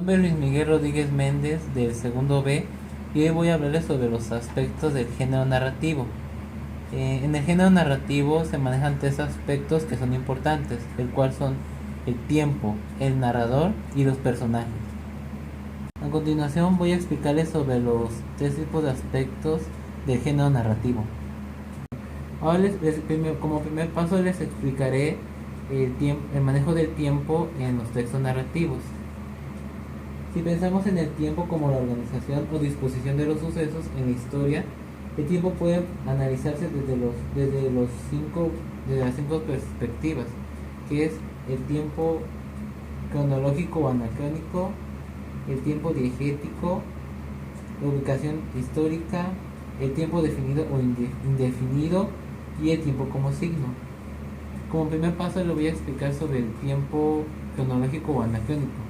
nombre es Luis Miguel Rodríguez Méndez del segundo B y hoy voy a hablarles sobre los aspectos del género narrativo. En el género narrativo se manejan tres aspectos que son importantes, el cual son el tiempo, el narrador y los personajes. A continuación voy a explicarles sobre los tres tipos de aspectos del género narrativo. Ahora como primer paso les explicaré el manejo del tiempo en los textos narrativos. Si pensamos en el tiempo como la organización o disposición de los sucesos en la historia, el tiempo puede analizarse desde las cinco perspectivas, que es el tiempo cronológico o anacrónico, el tiempo diegético, la ubicación histórica, el tiempo definido o indefinido y el tiempo como signo. Como primer paso le voy a explicar sobre el tiempo cronológico o anacrónico.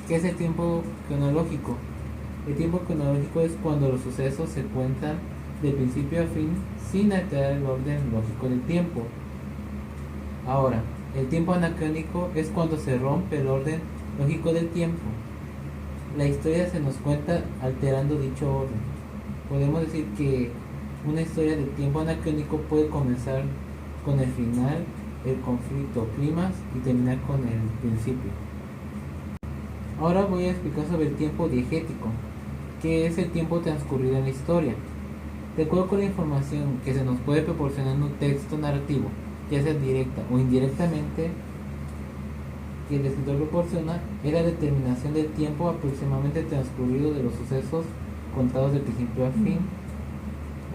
¿Qué es el tiempo cronológico? El tiempo cronológico es cuando los sucesos se cuentan de principio a fin sin alterar el orden lógico del tiempo. Ahora, el tiempo anacrónico es cuando se rompe el orden lógico del tiempo. La historia se nos cuenta alterando dicho orden. Podemos decir que una historia de tiempo anacrónico puede comenzar con el final, el conflicto, clímax y terminar con el principio. Ahora voy a explicar sobre el tiempo diegético, que es el tiempo transcurrido en la historia. De acuerdo con la información que se nos puede proporcionar en un texto narrativo, ya sea directa o indirectamente, que el escritor proporciona, es la determinación del tiempo aproximadamente transcurrido de los sucesos contados de principio a fin.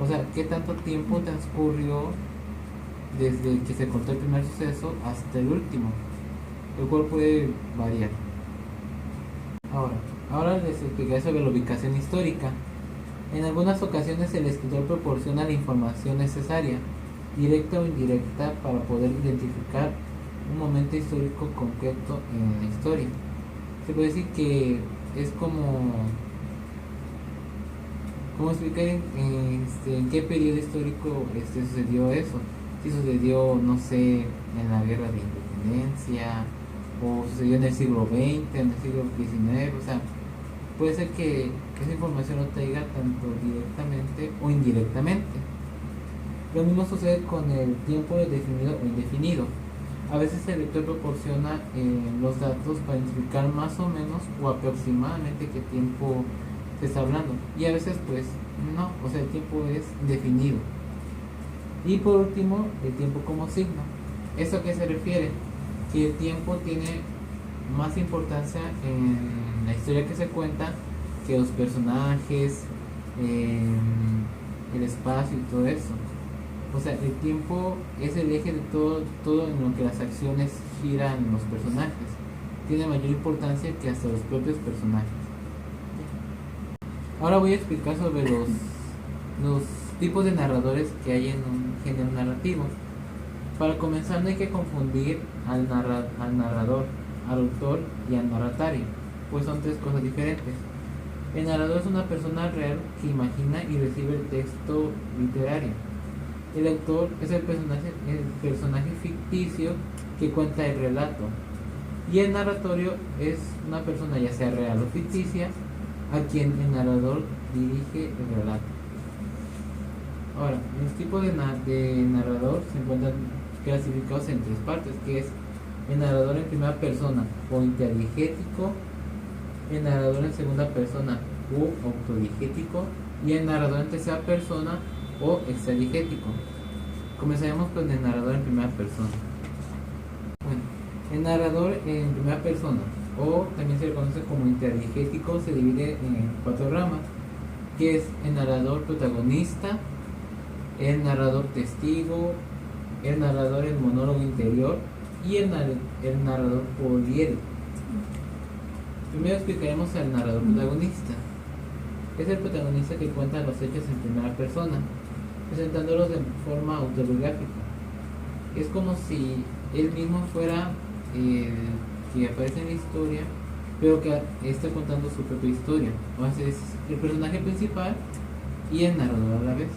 O sea, qué tanto tiempo transcurrió desde que se contó el primer suceso hasta el último, el cual puede variar. Ahora les explicaré sobre la ubicación histórica. En algunas ocasiones el escritor proporciona la información necesaria, directa o indirecta, para poder identificar un momento histórico concreto en la historia. Se puede decir que es como explicar en qué periodo histórico sucedió eso. Si sucedió, no sé, en la guerra de independencia, o sucedió en el siglo XX, en el siglo XIX, o sea, puede ser que esa información no te diga tanto directamente o indirectamente. Lo mismo sucede con el tiempo definido o indefinido. A veces el lector proporciona los datos para identificar más o menos o aproximadamente qué tiempo se está hablando, y a veces pues no, o sea, el tiempo es indefinido. Y por último, el tiempo como signo. ¿Eso a qué se refiere? Que el tiempo tiene más importancia en la historia que se cuenta que los personajes, el espacio y todo eso. O sea, el tiempo es el eje de todo en lo que las acciones giran los personajes. Tiene mayor importancia que hasta los propios personajes. Ahora voy a explicar sobre los tipos de narradores que hay en un género narrativo. Para comenzar, no hay que confundir al narrador, al autor y al narratario, pues son tres cosas diferentes. El narrador es una persona real que imagina y recibe el texto literario. El autor es el personaje ficticio que cuenta el relato. Y el narratorio es una persona, ya sea real o ficticia, a quien el narrador dirige el relato. Ahora, los tipos de narrador se encuentran clasificados en tres partes, que es el narrador en primera persona o interdigético, el narrador en segunda persona o autodigético y el narrador en tercera persona o extradigético. Comenzaremos con el narrador en primera persona. Bueno, el narrador en primera persona, o también se le conoce como interdigético, se divide en cuatro ramas, que es el narrador protagonista, el narrador testigo, el narrador en monólogo interior y el narrador poliédrico. Primero explicaremos al narrador protagonista. Es el protagonista que cuenta los hechos en primera persona, presentándolos de forma autobiográfica. Es como si él mismo fuera el que aparece en la historia, pero que está contando su propia historia. O sea, es el personaje principal y el narrador a la vez.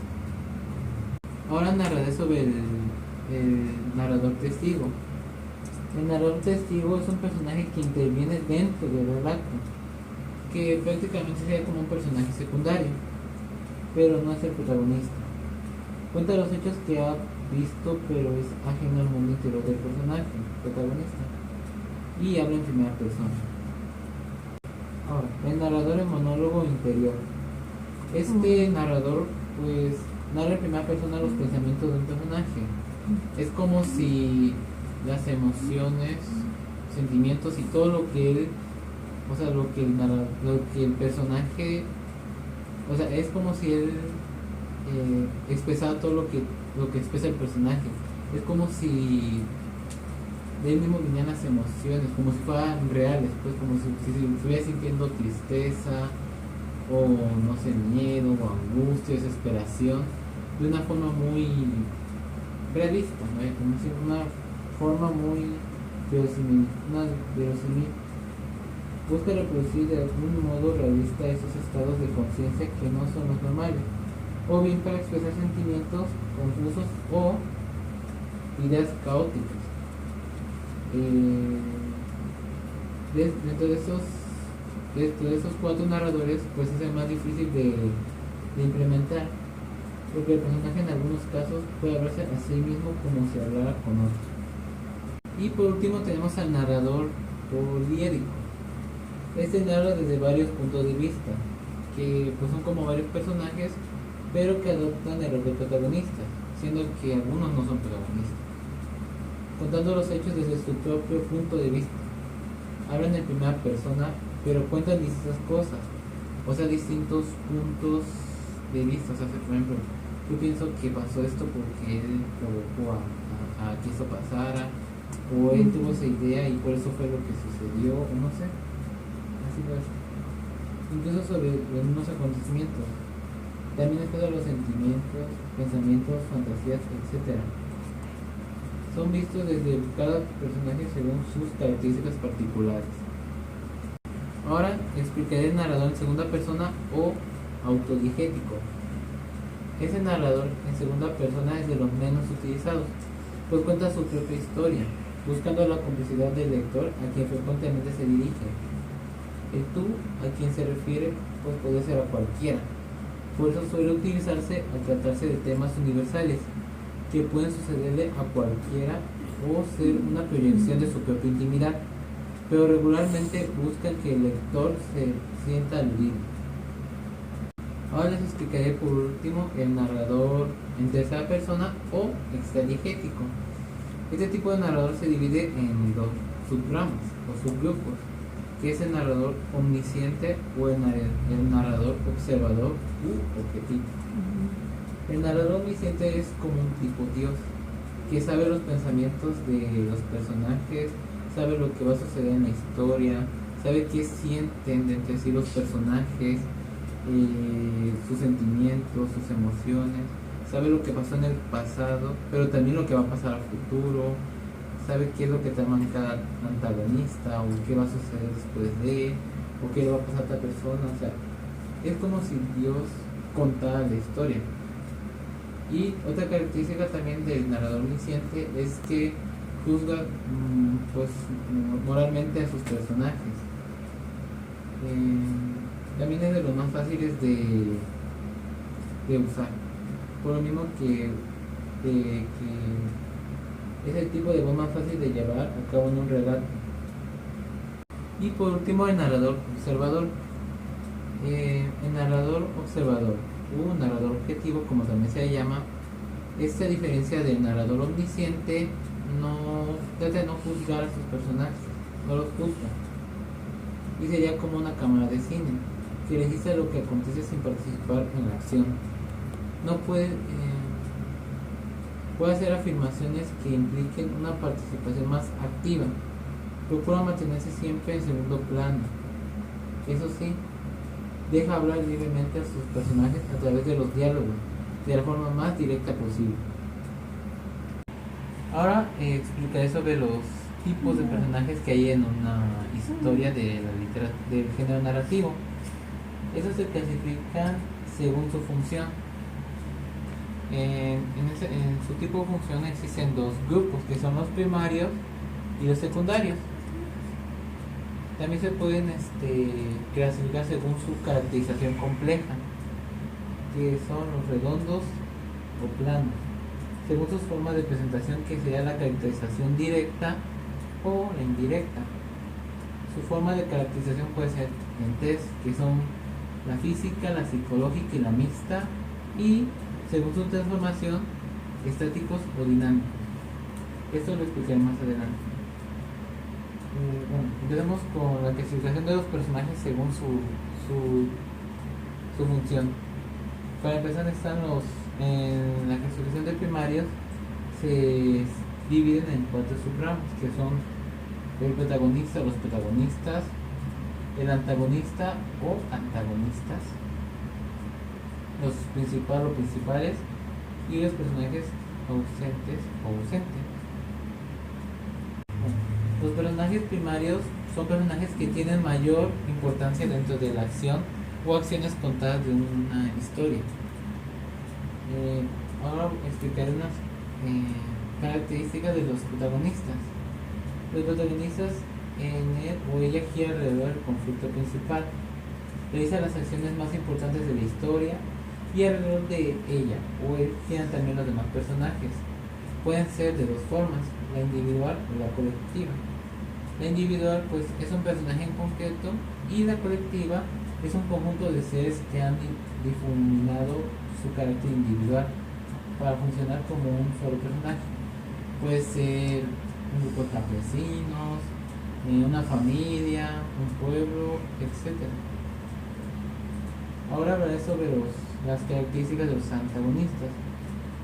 Ahora narraré sobre el narrador testigo. El narrador testigo es un personaje que interviene dentro del relato. que prácticamente sería como un personaje secundario, pero no es el protagonista. Cuenta los hechos que ha visto, pero es ajeno al mundo interior del personaje, protagonista, y habla en primera persona. Ahora, el narrador en monólogo interior. Este narrador, pues, narra en primera persona los pensamientos de un personaje. Es como si las emociones, sentimientos y todo lo que él, o sea, lo que el personaje, o sea, es como si él expresara todo lo que expresa el personaje. Es como si de él mismo vinieran las emociones, como si fueran reales, pues como si estuviera sintiendo tristeza, o no sé, miedo, o angustia, desesperación, de una forma muy realista, ¿no? Como si una forma muy verosímil, busca reproducir de algún modo realista esos estados de conciencia que no son los normales, o bien para expresar sentimientos confusos o ideas caóticas. Dentro de esos cuatro narradores, pues es el más difícil de implementar, porque el personaje en algunos casos puede hablarse a sí mismo como si hablara con otros. Y por último tenemos al narrador poliédrico. Este narra desde varios puntos de vista, que pues son como varios personajes, pero que adoptan el rol de protagonista, siendo que algunos no son protagonistas, contando los hechos desde su propio punto de vista. Hablan en primera persona, pero cuentan distintas cosas, o sea, distintos puntos de vista. O sea, por ejemplo, yo pienso que pasó esto porque él provocó a que esto pasara, o él tuvo esa idea y por eso fue lo que sucedió, o no sé, así pues. Incluso sobre los mismos acontecimientos. También expresa los sentimientos, pensamientos, fantasías, etc. Son vistos desde cada personaje según sus características particulares. Ahora explicaré el narrador en segunda persona o autodigético. Ese narrador en segunda persona es de los menos utilizados, pues cuenta su propia historia, buscando la complicidad del lector a quien frecuentemente se dirige. El tú a quien se refiere pues puede ser a cualquiera, por eso suele utilizarse al tratarse de temas universales que pueden sucederle a cualquiera o ser una proyección de su propia intimidad, pero regularmente buscan que el lector se sienta aludido. Ahora les explicaré por último el narrador en tercera persona o extradigético. Este tipo de narrador se divide en dos subramas o subgrupos, que es el narrador omnisciente o el narrador observador u objetivo. El narrador omnisciente es como un tipo Dios, que sabe los pensamientos de los personajes, sabe lo que va a suceder en la historia, sabe qué sienten entre sí los personajes, sus sentimientos, sus emociones, sabe lo que pasó en el pasado, pero también lo que va a pasar al futuro, sabe qué es lo que trama cada antagonista, o qué va a suceder después de, o qué le va a pasar a otra persona. O sea, es como si Dios contara la historia. Y otra característica también del narrador omnisciente es que juzga pues moralmente a sus personajes. También es de los más fáciles de usar, por lo mismo que es el tipo de voz más fácil de llevar a cabo en un relato. Y por último el narrador observador. El narrador observador o narrador objetivo, como también se llama, esta diferencia del narrador omnisciente no trata de no juzgar a sus personajes, no los juzga, y sería como una cámara de cine que registra lo que acontece sin participar en la acción. No puede hacer afirmaciones que impliquen una participación más activa. Procura mantenerse siempre en segundo plano. Eso sí, deja hablar libremente a sus personajes a través de los diálogos, de la forma más directa posible. Ahora explicaré sobre los tipos de personajes que hay en una historia de del género narrativo. Esos se clasifican según su función. En su tipo de función existen dos grupos, que son los primarios y los secundarios. También se pueden clasificar según su caracterización compleja, que son los redondos o planos, según sus formas de presentación, que sería la caracterización directa o la indirecta. Su forma de caracterización puede ser en test, que son la física, la psicológica y la mixta, y según su transformación, estáticos o dinámicos. Esto lo explicaré más adelante. Bueno, empecemos con la clasificación de los personajes según su función. Para empezar, en la clasificación de primarios se dividen en 4 subramas, que son el protagonista o los protagonistas, el antagonista o antagonistas, los principales o principales, y los personajes ausentes o ausentes. Los personajes primarios son personajes que tienen mayor importancia dentro de la acción o acciones contadas de una historia. Ahora explicaré unas características de los protagonistas. Los protagonistas en él o ella gira alrededor del conflicto principal, realiza las acciones más importantes de la historia y alrededor de ella o él giran también los demás personajes. Pueden ser de dos formas, la individual o la colectiva. La individual pues es un personaje en concreto y la colectiva es un conjunto de seres que han difuminado su carácter individual para funcionar como un solo personaje. Puede ser un grupo de campesinos, una familia, un pueblo, etc. Ahora hablaré sobre las características de los antagonistas.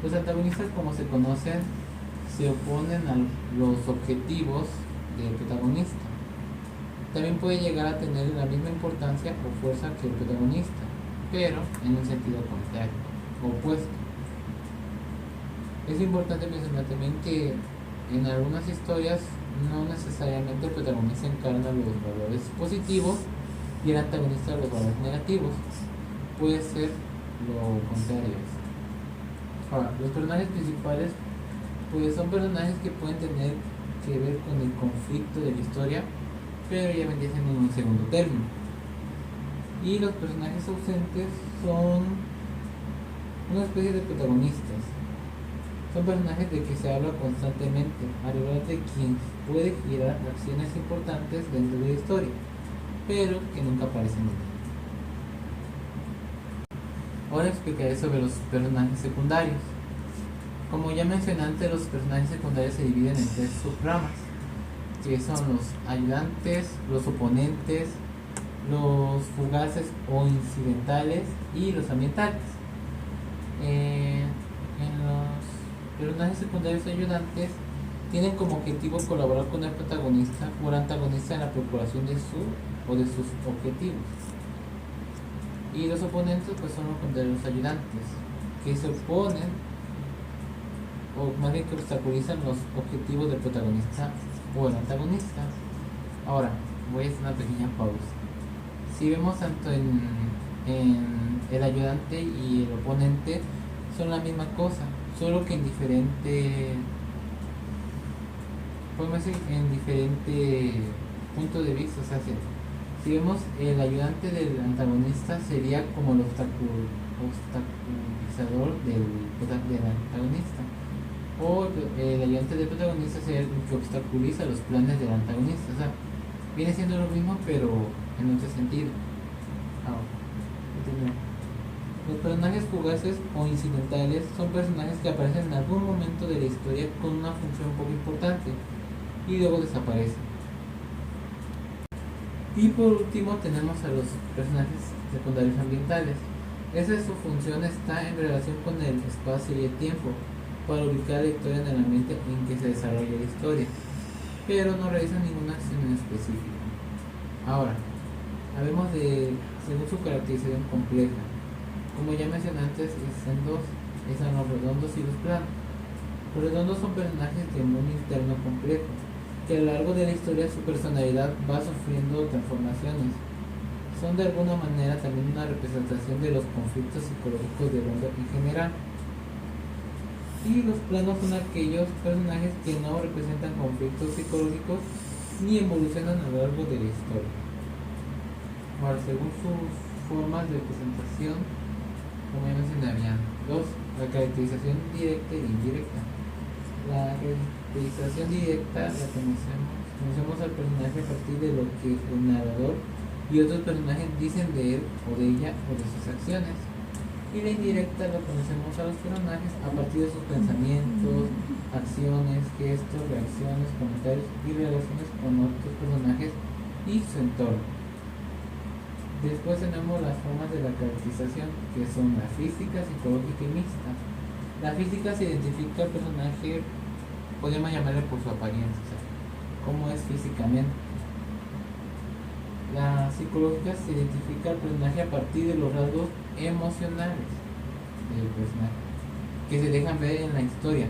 Los antagonistas, como se conocen, se oponen a los objetivos del protagonista. También puede llegar a tener la misma importancia o fuerza que el protagonista, pero en un sentido contrario, opuesto. Es importante mencionar también que en algunas historias no necesariamente el protagonista encarna los valores positivos y el antagonista los valores negativos. Puede ser lo contrario. Ahora, los personajes principales pues son personajes que pueden tener que ver con el conflicto de la historia, pero ya vendría siendo en un segundo término. Y los personajes ausentes son una especie de protagonistas. Son personajes de que se habla constantemente, alrededor de quien puede girar acciones importantes dentro de la historia, pero que nunca aparecen en ella. Ahora explicaré sobre los personajes secundarios. Como ya mencioné antes, los personajes secundarios se dividen en 3 subramas, que son los ayudantes, los oponentes, los fugaces o incidentales y los ambientales. En los personajes secundarios ayudantes tienen como objetivo colaborar con el protagonista o el antagonista en la procuración de sus objetivos. Y los oponentes pues son los ayudantes, que se oponen o más bien que obstaculizan los objetivos del protagonista o el antagonista. Ahora, voy a hacer una pequeña pausa. Si vemos tanto en el ayudante y el oponente son la misma cosa, solo que en diferente punto de vista. O sea, si vemos el ayudante del antagonista sería como el obstaculizador del antagonista, o el ayudante del protagonista sería el que obstaculiza los planes del antagonista. O sea, viene siendo lo mismo pero en otro sentido. Ahora, los personajes fugaces o incidentales son personajes que aparecen en algún momento de la historia con una función un poco importante y luego desaparecen. Y por último tenemos a los personajes secundarios ambientales. Su función está en relación con el espacio y el tiempo, para ubicar la historia en el ambiente en que se desarrolla la historia, pero no realizan ninguna acción en específico. Ahora, hablemos según su caracterización compleja. Como ya mencioné antes, están los redondos y los planos. Los redondos son personajes de mundo interno complejo, que a lo largo de la historia su personalidad va sufriendo transformaciones. Son de alguna manera también una representación de los conflictos psicológicos del hombre en general. Y los planos son aquellos personajes que no representan conflictos psicológicos, ni evolucionan a lo largo de la historia. Ahora, según sus formas de presentación, como ya mencionarían, dos, la caracterización directa e indirecta. La caracterización directa la conocemos al personaje a partir de lo que el narrador y otros personajes dicen de él o de ella o de sus acciones. Y la indirecta la conocemos a los personajes a partir de sus pensamientos, acciones, gestos, reacciones, comentarios y relaciones con otros personajes y su entorno. Después tenemos las formas de la caracterización, que son la física, psicológica y mixta. La física se identifica al personaje, podemos llamarle por su apariencia, o sea, cómo es físicamente. La psicológica se identifica al personaje a partir de los rasgos emocionales del personaje, que se dejan ver en la historia,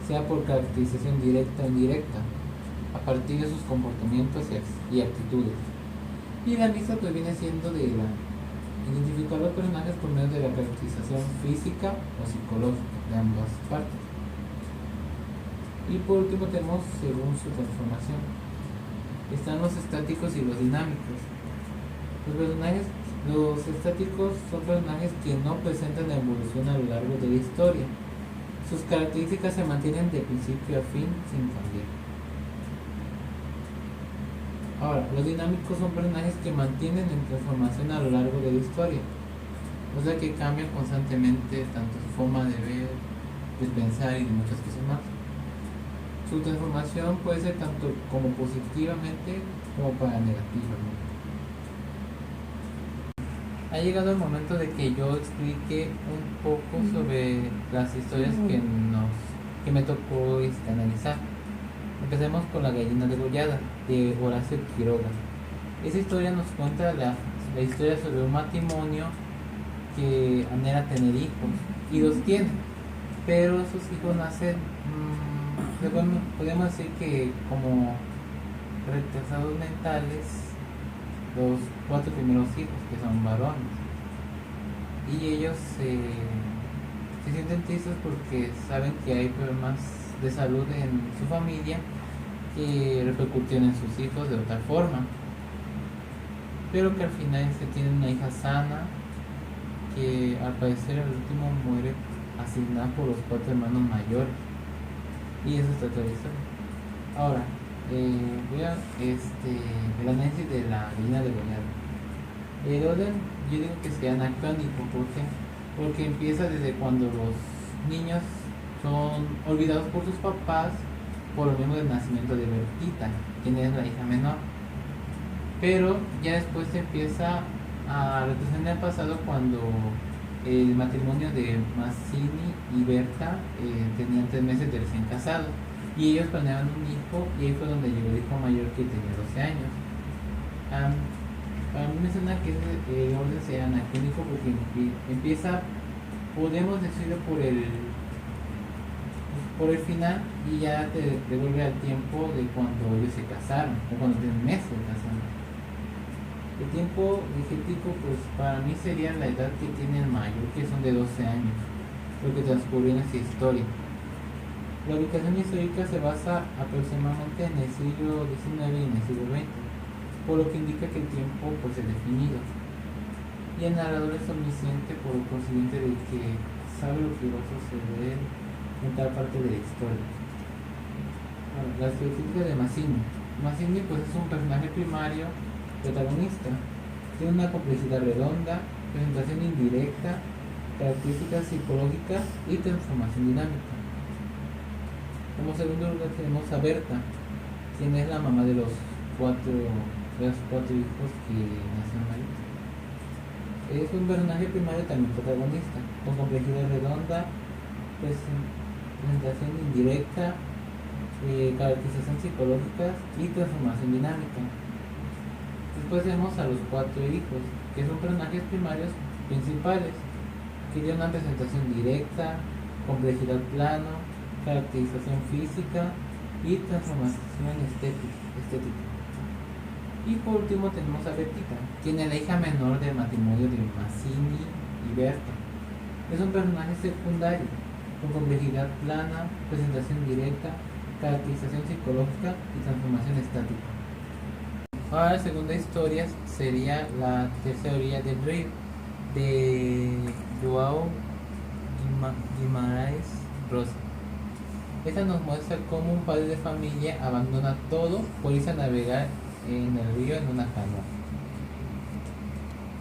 sea por caracterización directa o indirecta, a partir de sus comportamientos y actitudes. Y la mixta pues viene siendo de identificar los personajes por medio de la caracterización física o psicológica de ambas partes. Y por último tenemos según su transformación. Están los estáticos y los dinámicos. Los estáticos son personajes que no presentan evolución a lo largo de la historia. Sus características se mantienen de principio a fin sin cambiar. Ahora, los dinámicos son personajes que mantienen en transformación a lo largo de la historia, o sea que cambian constantemente tanto su forma de ver, de pensar y de muchas cosas más. Su transformación puede ser tanto como positivamente como para negativamente. Ha llegado el momento de que yo explique un poco sobre las historias que me tocó analizar. Empecemos con La gallina degollada, de Horacio Quiroga. Esa historia nos cuenta la historia sobre un matrimonio que anhela tener hijos y los tiene, pero sus hijos nacen, podemos decir que como retrasados mentales, los 4 primeros hijos, que son varones, y ellos se sienten tristes porque saben que hay problemas de salud en su familia que repercutían en sus hijos de otra forma, pero que al final se tiene una hija sana que al parecer al último muere asignada por los 4 hermanos mayores, y eso está toda la historia. Ahora voy a el análisis de La gallina degollada. El orden yo digo que sea anacrónico porque empieza desde cuando los niños son olvidados por sus papás por lo mismo del nacimiento de Bertita, quien es la hija menor. Pero ya después se empieza a retroceder en el pasado cuando el matrimonio de Mazzini y Berta tenían 3 meses de recién casados y ellos planeaban un hijo, y ahí fue donde llegó el hijo mayor que tenía 12 años. Para mí me suena que el orden sea anacrónico porque empieza, podemos decirlo por el final, y ya te devuelve al tiempo de cuando ellos se casaron o cuando tienen meses de casados. El tiempo digético pues para mí sería la edad que tiene el mayor, que son de 12 años, lo que transcurrió en esa historia. La ubicación histórica se basa aproximadamente en el siglo XIX y en el siglo XX, por lo que indica que el tiempo pues es definido, y el narrador es omnisciente por lo consiguiente de que sabe lo que va a suceder en tal parte de la historia. Bueno, las características de Mazzini. Mazzini pues es un personaje primario protagonista. Tiene una complejidad redonda, presentación indirecta, características psicológicas y transformación dinámica. Como segundo lugar tenemos a Berta, quien es la mamá de los cuatro hijos que nacieron ahí. Es un personaje primario también protagonista, con complejidad redonda, presentación indirecta, caracterización psicológica y transformación dinámica. Después tenemos a los 4 hijos, que son personajes primarios principales, que tienen una presentación directa, complejidad plano, caracterización física y transformación estética. Y por último tenemos a Bertita, quien es la hija menor del matrimonio de Mazzini y Berta. Es un personaje secundario, con complejidad plana, presentación directa, caracterización psicológica y transformación estática. Ahora la segunda historia sería La tercera orilla del río de Joao Guimarães Rosa. Esta nos muestra cómo un padre de familia abandona todo por irse a navegar en el río en una canoa.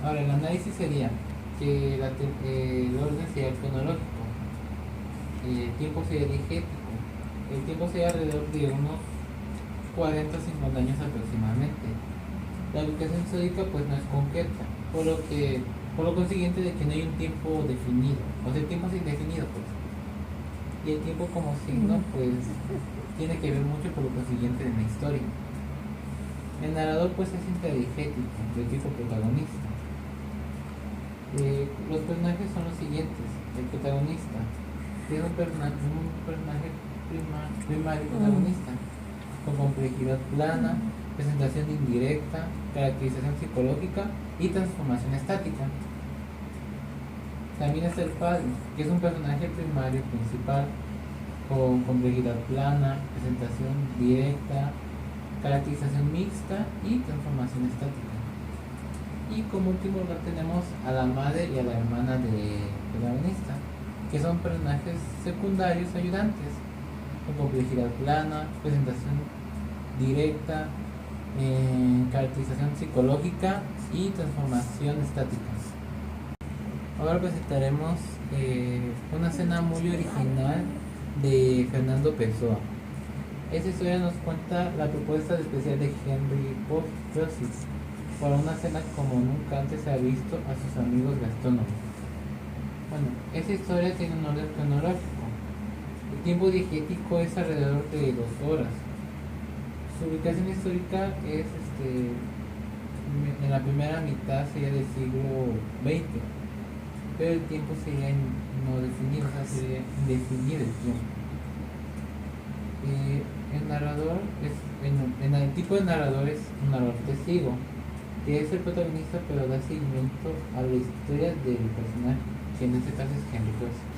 Ahora el análisis sería que el orden sería cronológico, el tiempo sería digético, el tiempo sería alrededor de unos 40 o 50 años aproximadamente. La ubicación histórica pues no es concreta, por lo consiguiente de que no hay un tiempo definido, o sea el tiempo es indefinido pues. Y el tiempo como signo pues tiene que ver mucho por lo consiguiente de la historia. El narrador pues es interdigético, de tipo protagonista. Los personajes son los siguientes. El protagonista es un personaje primario protagonista, con complejidad plana, presentación indirecta, caracterización psicológica y transformación estática. También está el padre, que es un personaje primario principal, con complejidad plana, presentación directa, caracterización mixta y transformación estática. Y como último lugar tenemos a la madre y a la hermana del protagonista, que son personajes secundarios ayudantes, con complejidad plana, presentación directa, caracterización psicológica y transformación estática. Ahora presentaremos una escena muy original de Fernando Pessoa. Esta historia nos cuenta la propuesta especial de Henry Purcell para una cena como nunca antes se ha visto a sus amigos gastrónomos. Bueno, esta historia tiene un orden cronológico. El tiempo digético es alrededor de 2 horas. Su ubicación histórica es en la primera mitad sería del siglo XX, pero el tiempo sería no definido, o sea, sería indefinido el tiempo. El narrador en el tipo de narrador es un narrador testigo, que es el protagonista pero da seguimiento a la historia del personaje, que en este caso es Henry Purcell.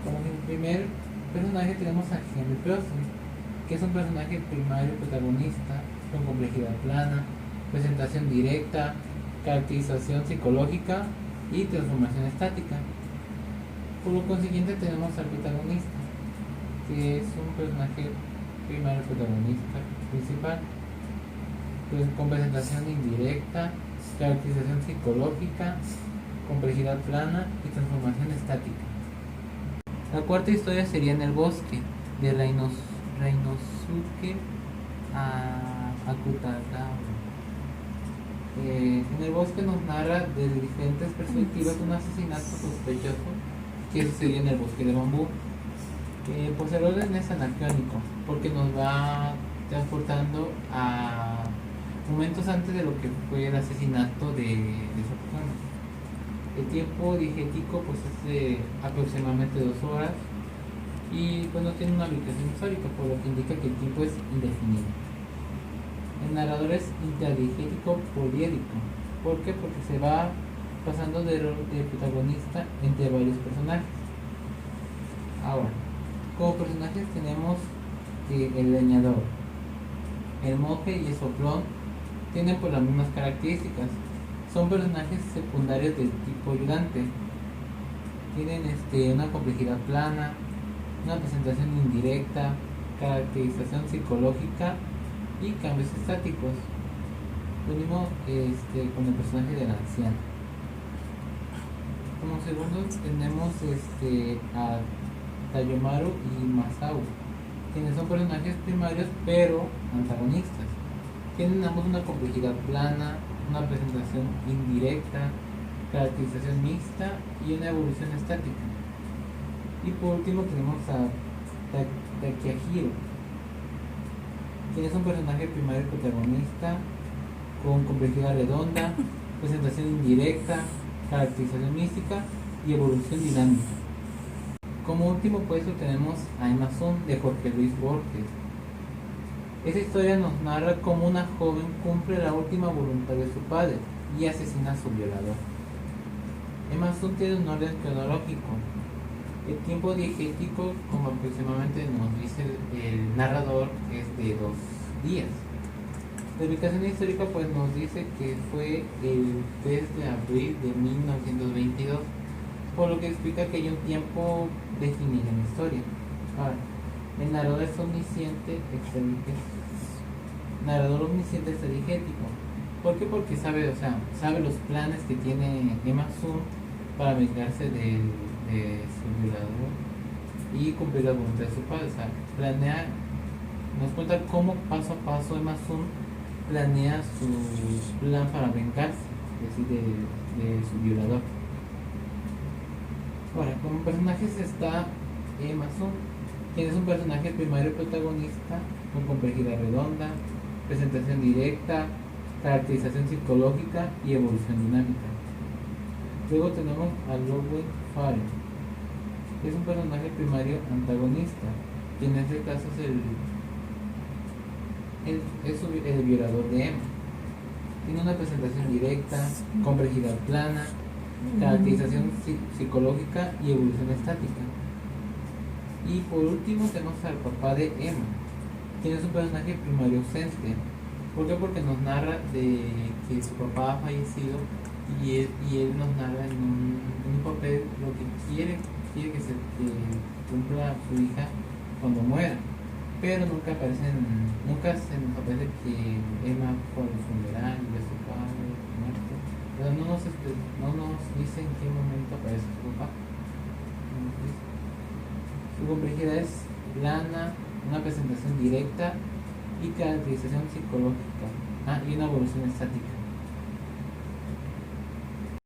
Como el primer personaje tenemos a Henry Purcell, que es un personaje primario protagonista, con complejidad plana, presentación directa, caracterización psicológica y transformación estática. Por lo consiguiente tenemos al protagonista, que es un personaje primario protagonista principal, pues, con presentación indirecta, caracterización psicológica, complejidad plana y transformación estática. La cuarta historia sería En el bosque, de Reinosuke Akutagawa. En el bosque nos narra desde diferentes perspectivas un asesinato sospechoso que sucedió en el bosque de bambú. Pues el orden es anacrónico, porque nos va transportando a momentos antes de lo que fue el asesinato de esa persona. El tiempo digético pues es de aproximadamente 2 horas y pues no tiene una ubicación histórica, por lo que indica que el tiempo es indefinido. El narrador es interdigético poliédrico. ¿Por qué? Porque se va pasando de rol de protagonista entre varios personajes. Ahora, como personajes tenemos el leñador, el monje y el soplón tienen pues las mismas características. Son personajes secundarios del tipo ayudante. Tienen una complejidad plana, una presentación indirecta, caracterización psicológica y cambios estáticos. Lo mismo con el personaje del anciano. Como segundos tenemos a Tayomaru y Masao, quienes son personajes primarios pero antagonistas. Tienen ambos una complejidad plana, una presentación indirecta, caracterización mixta y una evolución estática. Y por último tenemos a Takeahiro, quien es un personaje primario protagonista con complejidad redonda, presentación indirecta, caracterización mística y evolución dinámica. Como último puesto tenemos a Amazon de Jorge Luis Borges. Esta historia nos narra cómo una joven cumple la última voluntad de su padre y asesina a su violador. Amazon tiene un orden cronológico. El tiempo diegético, como aproximadamente nos dice el narrador, es de 2 días. La ubicación histórica pues nos dice que fue el 3 de abril de 1922, por lo que explica que hay un tiempo definido en la historia. Ahora, el narrador omnisciente extragético. ¿Por qué? Porque sabe, o sea, sabe los planes que tiene Emma Sun para vengarse de su violador y cumplir la voluntad de su padre. O sea, planea, nos cuenta cómo paso a paso Emma Sun planea su plan para vengarse, es decir, de su violador. Ahora, como personajes está Emma Sun, quien es un personaje primario protagonista con complejidad redonda, presentación directa, caracterización psicológica y evolución dinámica. Luego tenemos a Lowen Farrell, que es un personaje primario antagonista, quien en este caso es el violador de Emma. Tiene una presentación directa, complejidad plana, caracterización psicológica y evolución estática. Y por último tenemos al papá de Emma, quien es un personaje primario ausente. ¿Por qué? Porque nos narra de que su papá ha fallecido y él nos narra en un papel lo que quiere que se cumpla su hija cuando muera. Pero nunca se nos aparece que Emma fue al funeral y a su padre muerto. Pero no nos dice en qué momento aparece su papá. Su complejidad es plana, una presentación directa y caracterización psicológica, y una evolución estática.